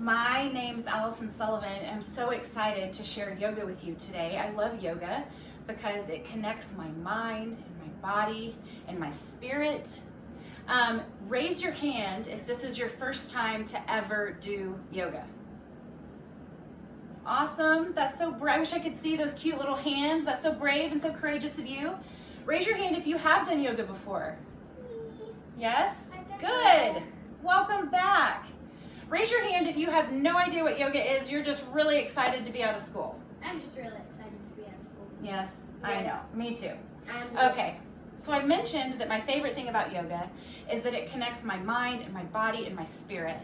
My name's Allison Sullivan, and I'm so excited to share yoga with you today. I love yoga because it connects my mind and my body and my spirit. Raise your hand if this is your first time to ever do yoga. Awesome. That's so brave. I wish I could see those cute little hands. That's so brave and so courageous of you. Raise your hand if you have done yoga before. Yes? Good. Welcome back. Raise your hand if you have no idea what yoga is. You're just really excited to be out of school. I'm just really excited to be out of school. Yes, I know. Me too. I'm Okay. So I mentioned that my favorite thing about yoga is that it connects my mind and my body and my spirit.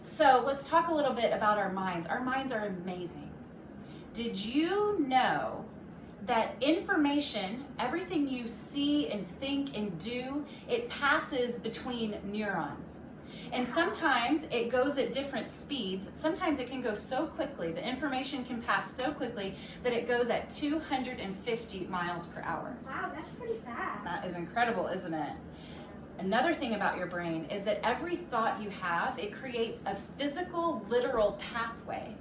So let's talk a little bit about our minds. Our minds are amazing. Did you know that information, everything you see and think and do, it passes between neurons? And sometimes it goes at different speeds. Sometimes it can go so quickly, the information can pass so quickly that it goes at 250 miles per hour. Wow, that's pretty fast. That is incredible, isn't it? Another thing about your brain is that every thought you have, it creates a physical, literal pathway.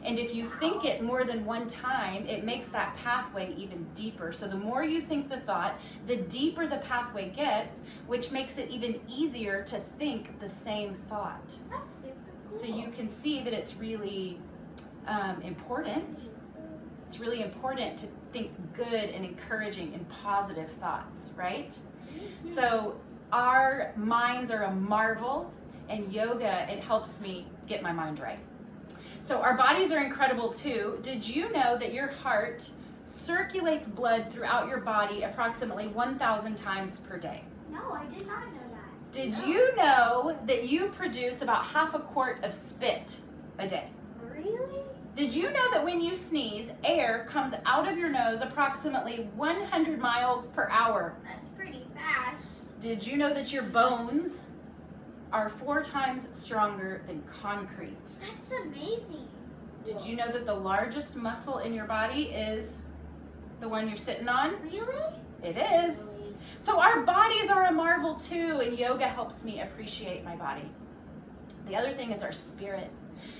And if you think it more than one time, it makes that pathway even deeper. So the more you think the thought, the deeper the pathway gets, which makes it even easier to think the same thought. That's super cool. So you can see that it's really important. It's really important to think good and encouraging and positive thoughts, right? So our minds are a marvel, and yoga, it helps me get my mind right. So our bodies are incredible too. Did you know that your heart circulates blood throughout your body approximately 1,000 times per day? No, I did not know that. Did you know that you produce about half a quart of spit a day? Really? Did you know that when you sneeze, air comes out of your nose approximately 100 miles per hour? That's pretty fast. Did you know that your bones are 4 times stronger than concrete? That's amazing. Did you know that the largest muscle in your body is the one you're sitting on? Really? It is. So our bodies are a marvel too, and yoga helps me appreciate my body. The other thing is our spirit.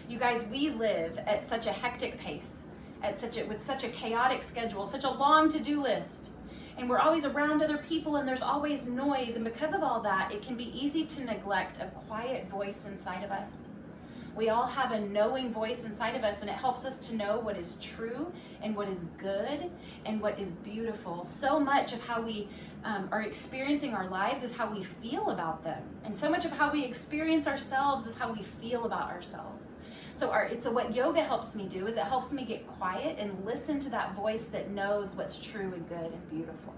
You guys, we live at such a hectic pace, with such a chaotic schedule, such a long to-do list. And we're always around other people, and there's always noise. And because of all that, it can be easy to neglect a quiet voice inside of us. We all have a knowing voice inside of us, and it helps us to know what is true and what is good and what is beautiful. So much of how we are experiencing our lives is how we feel about them. And so much of how we experience ourselves is how we feel about ourselves. So what yoga helps me do is it helps me get quiet and listen to that voice that knows what's true and good and beautiful.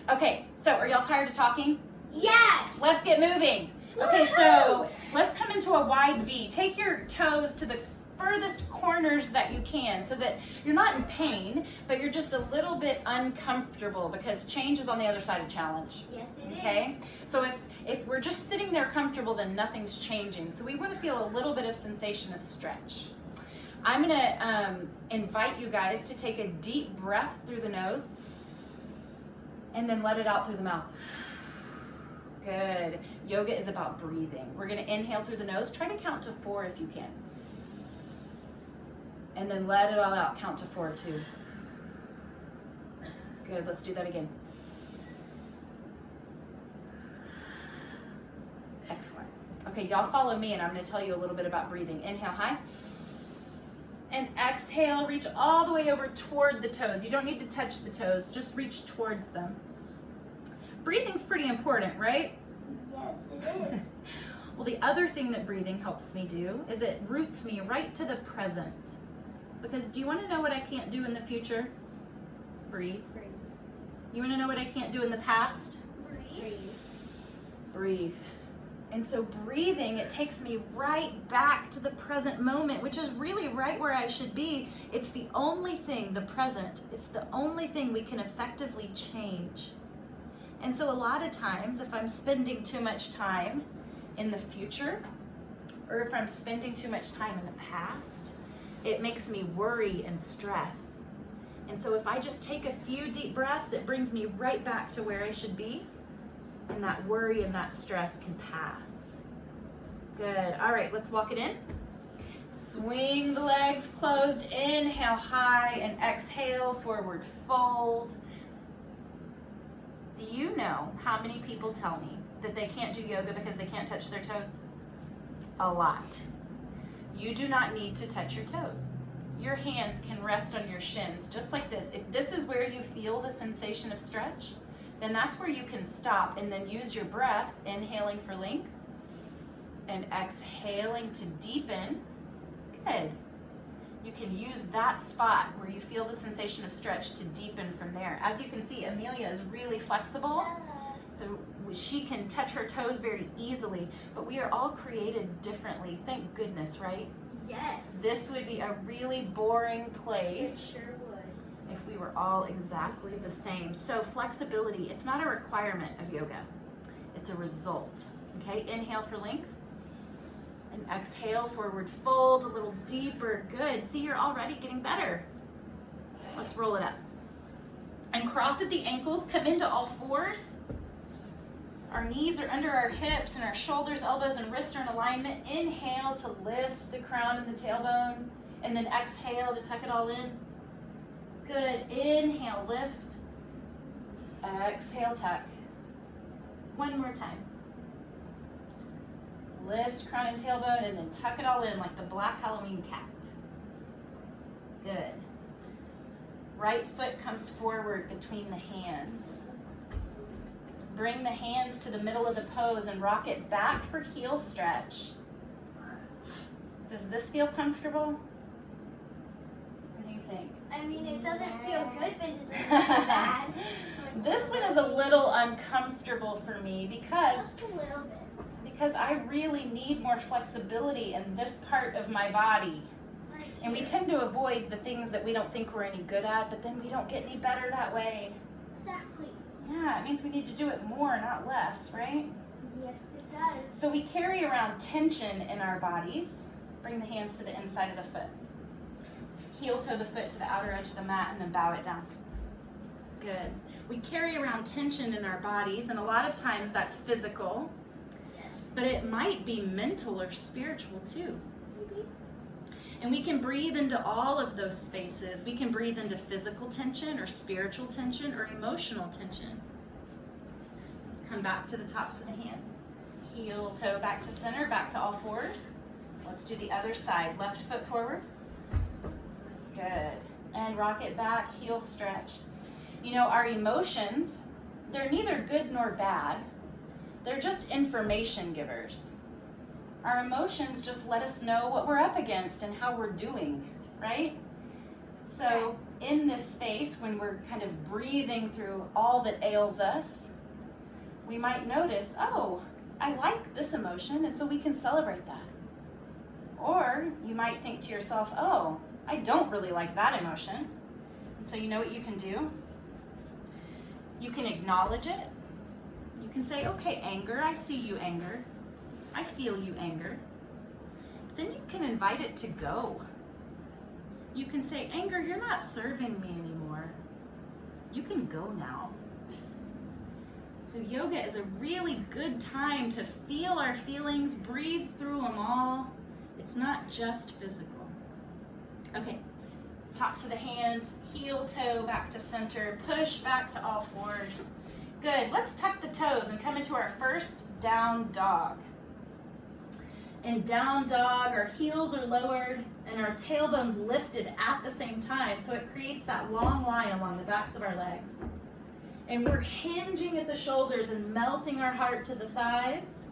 Okay, so are y'all tired of talking? Yes! Let's get moving. Okay, so let's come into a wide V. Take your toes to the furthest corners that you can so that you're not in pain, but you're just a little bit uncomfortable because change is on the other side of challenge. Yes, it is. Okay? So if we're just sitting there comfortable, then nothing's changing. So we want to feel a little bit of sensation of stretch. I'm going to invite you guys to take a deep breath through the nose and then let it out through the mouth. Good. Yoga is about breathing. We're going to inhale through the nose. Try to count to 4 if you can. And then let it all out. Count to 4 too. Good. Let's do that again. Excellent. Okay, y'all follow me, and I'm going to tell you a little bit about breathing. Inhale high. And exhale. Reach all the way over toward the toes. You don't need to touch the toes. Just reach towards them. Breathing's pretty important, right? Yes, it is. Well, the other thing that breathing helps me do is it roots me right to the present. Because do you want to know what I can't do in the future? Breathe. Breathe. You want to know what I can't do in the past? Breathe. Breathe. And so breathing, it takes me right back to the present moment, which is really right where I should be. It's the only thing, the present, it's the only thing we can effectively change. And so a lot of times, if I'm spending too much time in the future, or if I'm spending too much time in the past, it makes me worry and stress. And so if I just take a few deep breaths, it brings me right back to where I should be, and that worry and that stress can pass. Good. All right, let's walk it in. Swing the legs closed. Inhale high and exhale, forward fold. Do you know how many people tell me that they can't do yoga because they can't touch their toes? A lot. You do not need to touch your toes. Your hands can rest on your shins just like this. If this is where you feel the sensation of stretch, then that's where you can stop and then use your breath, inhaling for length and exhaling to deepen. Good. You can use that spot where you feel the sensation of stretch to deepen from there. As you can see, Amelia is really flexible, so she can touch her toes very easily, but we are all created differently. Thank goodness, right? Yes. This would be a really boring place. It sure would. If we were all exactly the same. So flexibility, it's not a requirement of yoga. It's a result. Okay, inhale for length. And exhale, forward fold, a little deeper. Good. See, you're already getting better. Let's roll it up. And cross at the ankles, come into all fours. Our knees are under our hips and our shoulders, elbows, and wrists are in alignment. Inhale to lift the crown and the tailbone. And then exhale to tuck it all in. Good. Inhale, lift. Exhale, tuck. One more time. Lift crown and tailbone and then tuck it all in like the black Halloween cat. Good. Right foot comes forward between the hands. Bring the hands to the middle of the pose and rock it back for heel stretch. Does this feel comfortable? What do you think? I mean, it doesn't feel good, but it doesn't feel bad. This one is a little uncomfortable for me because Just a little bit. I really need more flexibility in this part of my body. And we tend to avoid the things that we don't think we're any good at, but then we don't get any better that way. Exactly. Yeah, it means we need to do it more, not less, right? Yes, it does. So we carry around tension in our bodies. Bring the hands to the inside of the foot. Heel toe the foot to the outer edge of the mat and then bow it down. Good. We carry around tension in our bodies, and a lot of times that's physical. But it might be mental or spiritual too. Maybe. And we can breathe into all of those spaces. We can breathe into physical tension or spiritual tension or emotional tension. Let's come back to the tops of the hands. Heel, toe back to center, back to all fours. Let's do the other side. Left foot forward. Good. And rock it back, heel stretch. You know, our emotions, they're neither good nor bad. They're just information givers. Our emotions just let us know what we're up against and how we're doing, right? So in this space, when we're kind of breathing through all that ails us, we might notice, oh, I like this emotion, and so we can celebrate that. Or you might think to yourself, oh, I don't really like that emotion. And so you know what you can do? You can acknowledge it. You can say, okay, anger, I see you, anger. I feel you, anger. Then you can invite it to go. You can say, anger, you're not serving me anymore. You can go now. So yoga is a really good time to feel our feelings, breathe through them all. It's not just physical. Okay, tops of the hands, heel, toe, back to center, push back to all fours. Good, let's tuck the toes and come into our first down dog. In down dog, our heels are lowered and our tailbones lifted at the same time, so it creates that long line along the backs of our legs. And we're hinging at the shoulders and melting our heart to the thighs.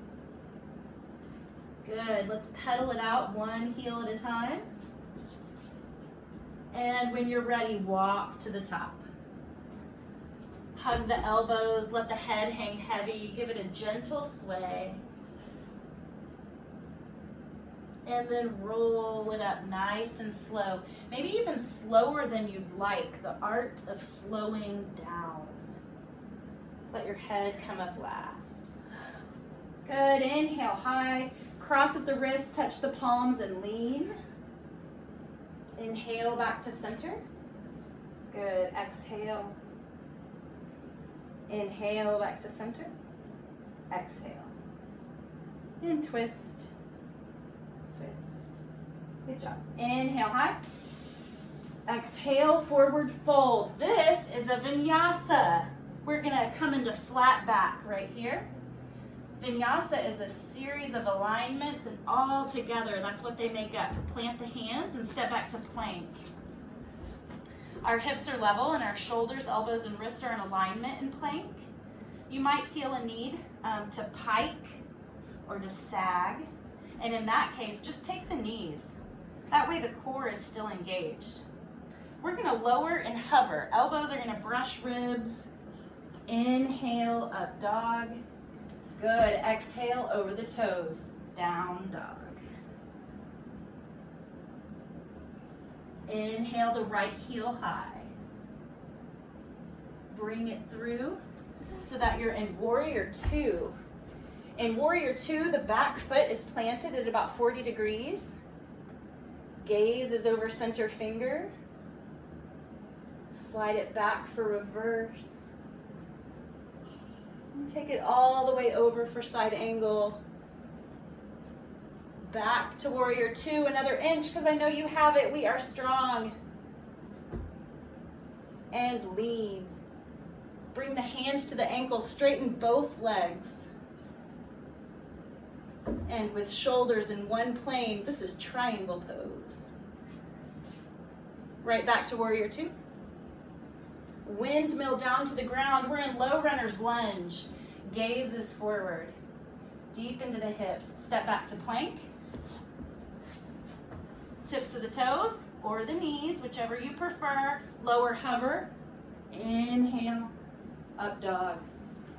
Good, let's pedal it out one heel at a time. And when you're ready, walk to the top. Hug the elbows, let the head hang heavy, give it a gentle sway. And then roll it up nice and slow. Maybe even slower than you'd like, the art of slowing down. Let your head come up last. Good, inhale high, cross at the wrists, touch the palms and lean. Inhale back to center. Good, exhale. Inhale back to center. Exhale. And twist. Twist. Good job. Inhale high. Exhale, forward fold. This is a vinyasa. We're gonna come into flat back right here. Vinyasa is a series of alignments and all together, that's what they make up. Plant the hands and step back to plank. Our hips are level and our shoulders, elbows, and wrists are in alignment in plank. You might feel a need to pike or to sag. And in that case, just take the knees. That way the core is still engaged. We're gonna lower and hover. Elbows are gonna brush ribs. Inhale, up dog. Good, exhale over the toes, down dog. Inhale the right heel high. Bring it through so that you're in warrior two. In warrior two, the back foot is planted at about 40 degrees. Gaze is over center finger. Slide it back for reverse. And take it all the way over for side angle. Back to warrior two, another inch because I know you have it. We are strong. And lean. Bring the hands to the ankles, straighten both legs. And with shoulders in one plane, this is triangle pose. Right back to warrior two. Windmill down to the ground. We're in low runner's lunge. Gaze is forward. Deep into the hips. Step back to plank. Tips of the toes or the knees, whichever you prefer. Lower hover. Inhale. Up dog.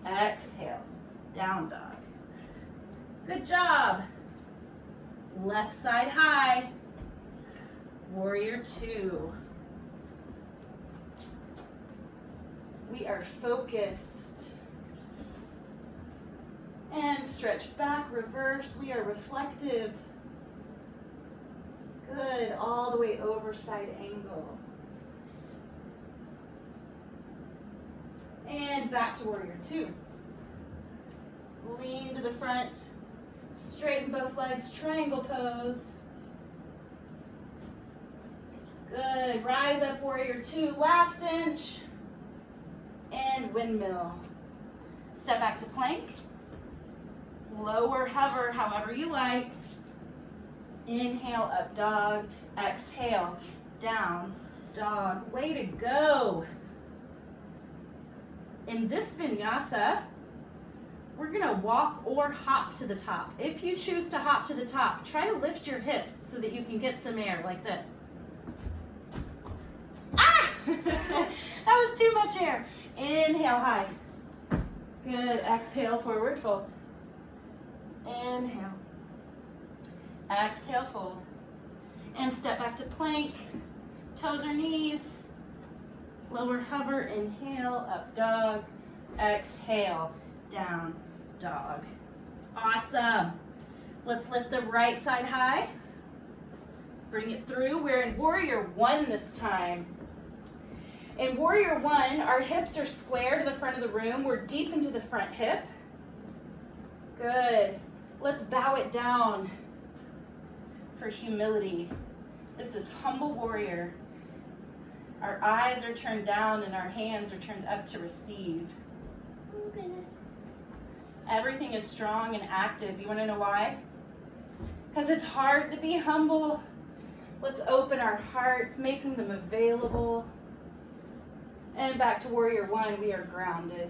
Exhale. Down dog. Good job. Left side high. Warrior two. We are focused. And stretch back, reverse. We are reflective. Good, all the way over side angle. And back to warrior two. Lean to the front. Straighten both legs, triangle pose. Good, rise up warrior two, last inch. And windmill. Step back to plank. Lower hover, however you like. Inhale, up dog. Exhale, down dog. Way to go. In this vinyasa, we're gonna walk or hop to the top. If you choose to hop to the top, try to lift your hips so that you can get some air like this. Ah! That was too much air. Inhale high. Good, exhale, forward fold. Inhale. Exhale, fold. And step back to plank. Toes or knees. Lower hover, inhale, up dog. Exhale, down dog. Awesome. Let's lift the right side high. Bring it through. We're in warrior one this time. In warrior one, our hips are square to the front of the room. We're deep into the front hip. Good. Let's bow it down for humility. This is humble warrior. Our eyes are turned down and our hands are turned up to receive. Oh goodness. Everything is strong and active. You want to know why? Because it's hard to be humble. Let's open our hearts, making them available. And back to warrior one, we are grounded.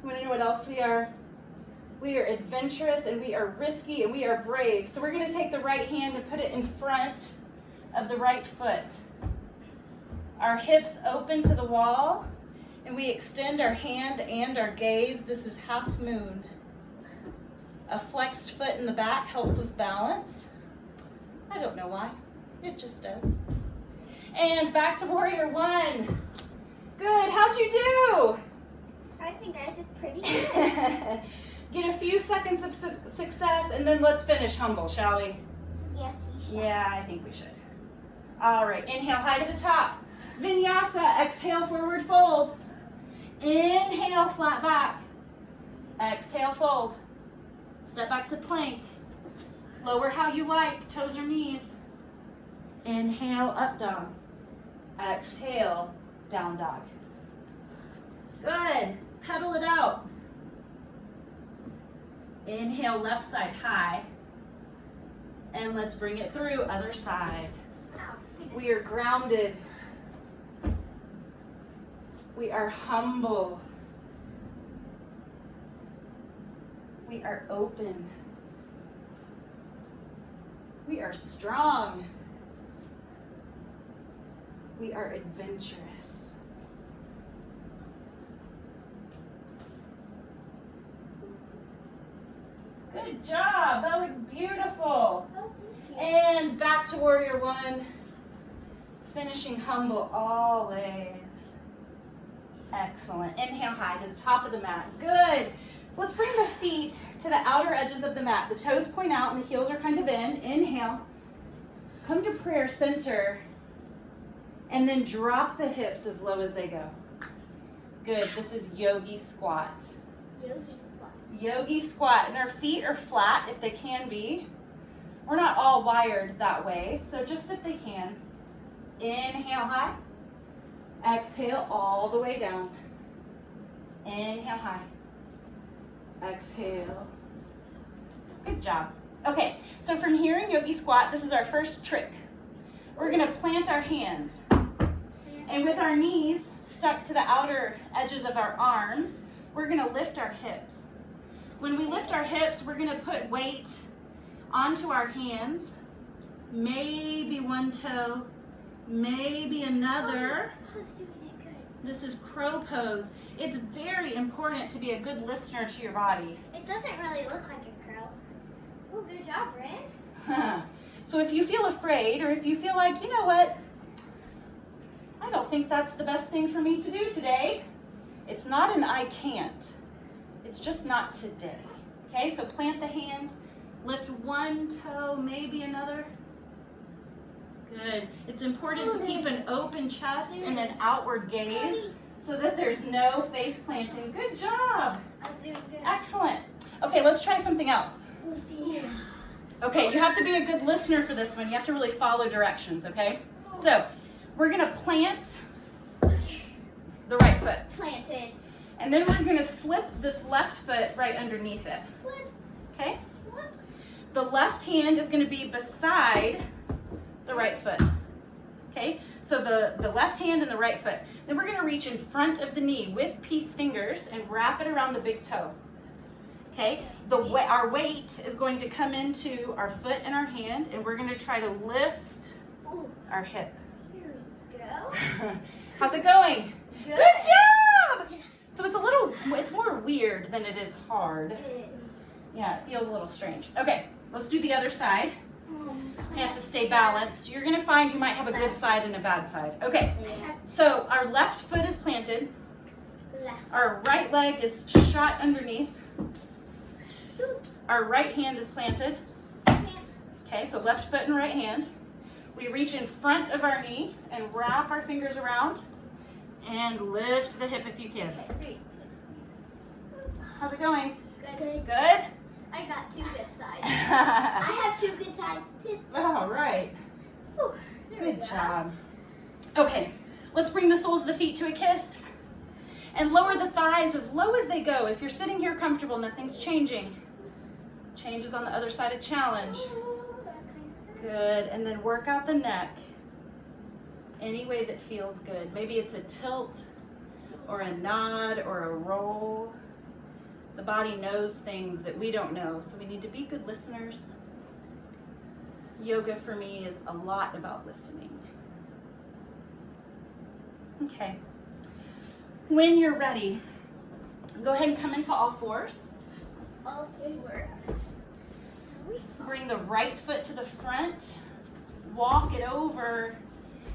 You want to know what else we are? We are adventurous and we are risky and we are brave. So we're going to take the right hand and put it in front of the right foot. Our hips open to the wall and we extend our hand and our gaze. This is half moon. A flexed foot in the back helps with balance. I don't know why. It just does. And back to warrior one. Good. How'd you do? I think I did pretty good. Get a few seconds of success and then let's finish humble, shall we? Yes, we should. Yeah, I think we should. All right, inhale high to the top. Vinyasa, exhale, forward fold. Inhale, flat back. Exhale, fold. Step back to plank. Lower how you like, toes or knees. Inhale, up dog. Exhale, down dog. Good. Pedal it out. Inhale, left side high. And let's bring it through, other side. We are grounded. We are humble. We are open. We are strong. We are adventurous. Good job. That looks beautiful. And back to warrior one. Finishing humble always. Excellent. Inhale high to the top of the mat. Good. Let's bring the feet to the outer edges of the mat. The toes point out and the heels are kind of in. Inhale. Come to prayer center. And then drop the hips as low as they go. Good. This is yogi squat. Yogi squat. Yogi squat. And our feet are flat if they can be. We're not all wired that way, so just if they can. Inhale high. Exhale all the way down. Inhale high. Exhale. Good job. Okay, so from here in yogi squat, this is our first trick. We're gonna plant our hands. And with our knees stuck to the outer edges of our arms, we're gonna lift our hips. When we lift our hips, we're gonna put weight onto our hands. Maybe one toe, maybe another. I was doing it good. This is crow pose. It's very important to be a good listener to your body. It doesn't really look like a crow. Oh, good job, Bryn. So if you feel afraid, or if you feel like, you know what, I don't think that's the best thing for me to do today, it's not an I can't. It's just not today. Okay, so plant the hands, lift one toe, maybe another. Good. It's important to keep an open chest and an outward gaze so that there's no face planting. Good job. I was doing good. Excellent. Okay, let's try something else. Yeah. Okay, you have to be a good listener for this one. You have to really follow directions, okay? So, we're gonna plant the right foot. Planted. And then we're gonna slip this left foot right underneath it, Slip. okay? Slip. The left hand is gonna be beside the right foot, okay? So the left hand and the right foot. Then we're gonna reach in front of the knee with peace fingers and wrap it around the big toe, okay? Our weight is going to come into our foot and our hand, and we're gonna try to lift Ooh, our hip. here we go. How's it going? Good. Good job! So it's more weird than it is hard. It is. Yeah, it feels a little strange. Okay, let's do the other side. You have to stay balanced. You're gonna find you might have a good side and a bad side. Okay, so our left foot is planted. Left. Our right leg is shot underneath. Shoot. Our right hand is planted. Plant. Okay, so left foot and right hand. We reach in front of our knee and wrap our fingers around and lift the hip if you can. Okay, 3, 2. How's it going? Good. Good? I got 2 good sides. I have 2 good sides too. All right. Whew, there we Good go. job. Okay, let's bring the soles of the feet to a kiss. And lower the thighs as low as they go. If you're sitting here comfortable, nothing's changing. Changes on the other side of challenge. Oh, that kind of hurt. Good, and then work out the neck any way that feels good. Maybe it's a tilt or a nod or a roll. The body knows things that we don't know, so we need to be good listeners. Yoga for me is a lot about listening. Okay. When you're ready, go ahead and come into all fours. All 4s. Bring the right foot to the front, walk it over,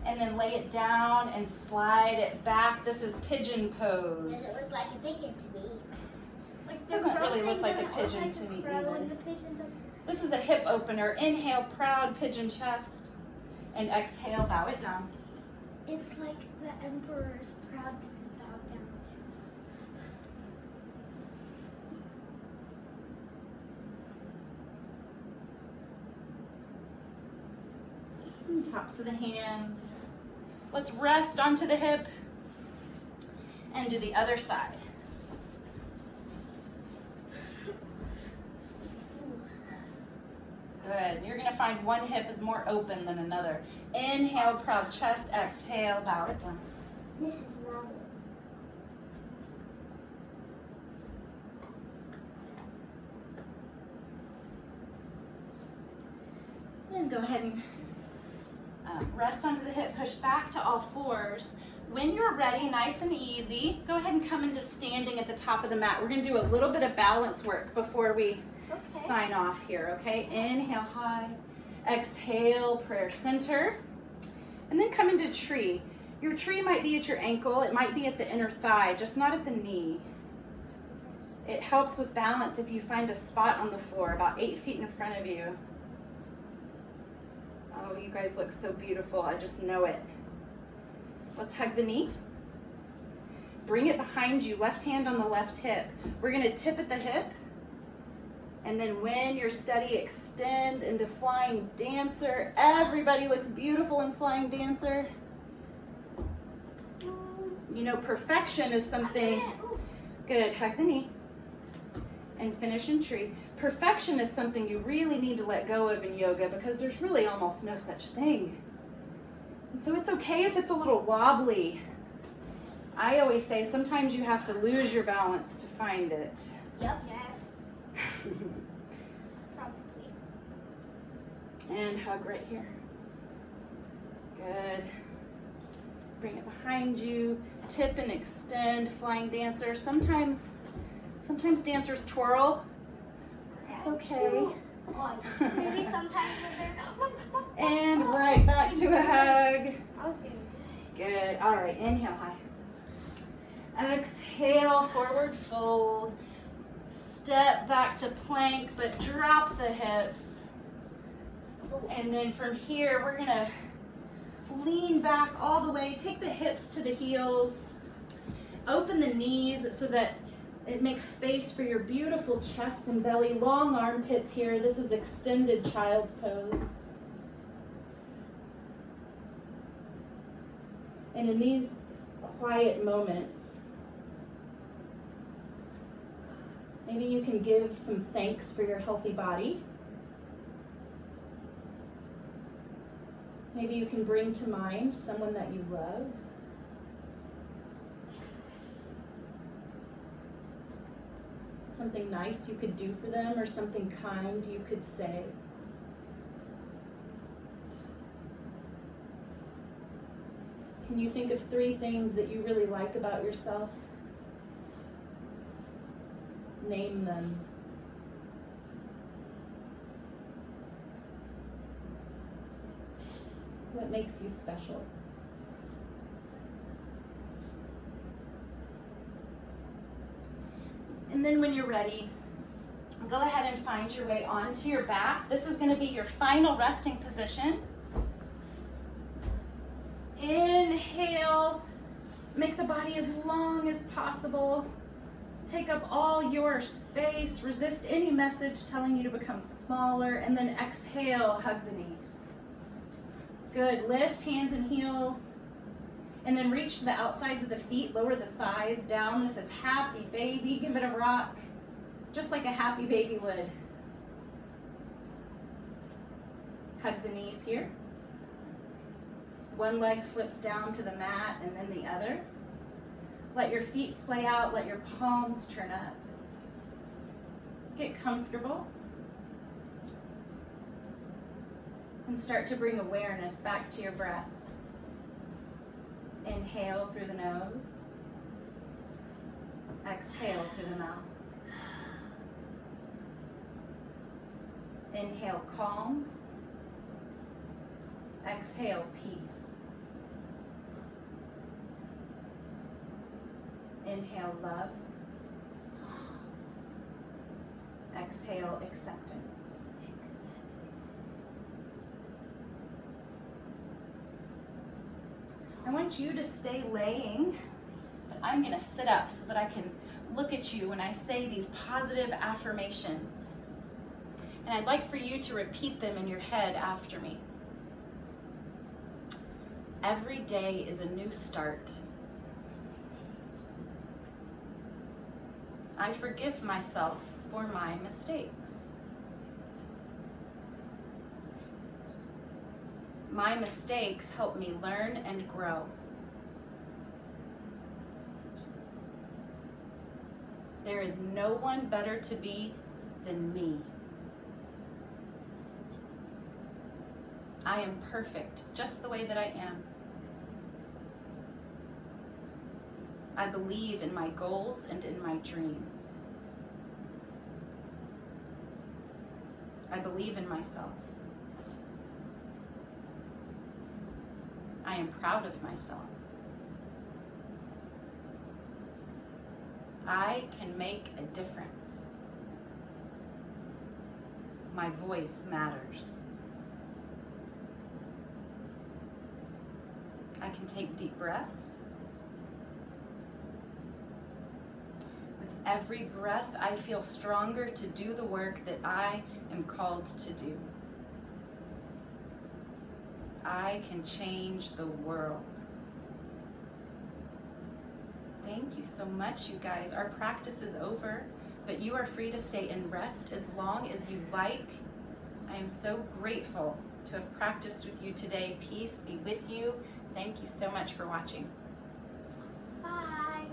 and then lay it down and slide it back. This is pigeon pose. Does it look like a pigeon to me? Like the Doesn't crow really look thing like a doesn't look pigeon like to a me crow either. and the pigeon doesn't- This is a hip opener. Inhale, proud pigeon chest, and exhale, bow it down. It's like the emperor's proud to be bowed down to. And tops of the hands. Let's rest onto the hip and do the other side. Good. You're going to find one hip is more open than another. Inhale, proud chest. Exhale, bow it down. This is not it. And go ahead and rest onto the hip. Push back to all fours. When you're ready, nice and easy, go ahead and come into standing at the top of the mat. We're going to do a little bit of balance work before we sign off here, okay? Inhale high, exhale, prayer center, and then come into tree. Your tree might be at your ankle, it might be at the inner thigh, just not at the knee. It helps with balance if you find a spot on the floor about 8 feet in front of you. Oh, you guys look so beautiful, I just know it. Let's hug the knee. Bring it behind you, left hand on the left hip. We're gonna tip at the hip. And then when you're steady, extend into flying dancer. Everybody looks beautiful in flying dancer. You know, perfection is something, good, hug the knee. And finish in tree. Perfection is something you really need to let go of in yoga because there's really almost no such thing. And so it's okay if it's a little wobbly. I always say sometimes you have to lose your balance to find it. Yep. Yes. Probably. And hug right here. Good. Bring it behind you. Tip and extend, flying dancer. Sometimes dancers twirl. It's okay. Maybe sometimes when they're And right back to a hug. I was doing Good. All right, inhale high. Exhale, forward fold. Step back to plank, but drop the hips. And then from here, we're gonna lean back all the way. Take the hips to the heels. Open the knees so that it makes space for your beautiful chest and belly. Long armpits here. This is extended child's pose. And in these quiet moments, maybe you can give some thanks for your healthy body. Maybe you can bring to mind someone that you love. Something nice you could do for them or something kind you could say. Can you think of 3 things that you really like about yourself? Name them. What makes you special? And then when you're ready, go ahead and find your way onto your back. This is going to be your final resting position. Inhale, make the body as long as possible. Take up all your space. Resist any message telling you to become smaller. And then exhale, hug the knees. Good. Lift hands and heels. And then reach to the outsides of the feet. Lower the thighs down. This is happy baby. Give it a rock. Just like a happy baby would. Hug the knees here. One leg slips down to the mat and then the other. Let your feet splay out. Let your palms turn up. Get comfortable. And start to bring awareness back to your breath. Inhale through the nose. Exhale through the mouth. Inhale, calm. Exhale, peace. Inhale, love. Exhale, acceptance. I want you to stay laying, but I'm going to sit up so that I can look at you when I say these positive affirmations. And I'd like for you to repeat them in your head after me. Every day is a new start. I forgive myself for my mistakes. My mistakes help me learn and grow. There is no one better to be than me. I am perfect just the way that I am. I believe in my goals and in my dreams. I believe in myself. I am proud of myself. I can make a difference. My voice matters. I can take deep breaths. With every breath, I feel stronger to do the work that I am called to do. I can change the world. Thank you so much, you guys. Our practice is over, but you are free to stay and rest as long as you like. I am so grateful to have practiced with you today. Peace be with you. Thank you so much for watching. Bye.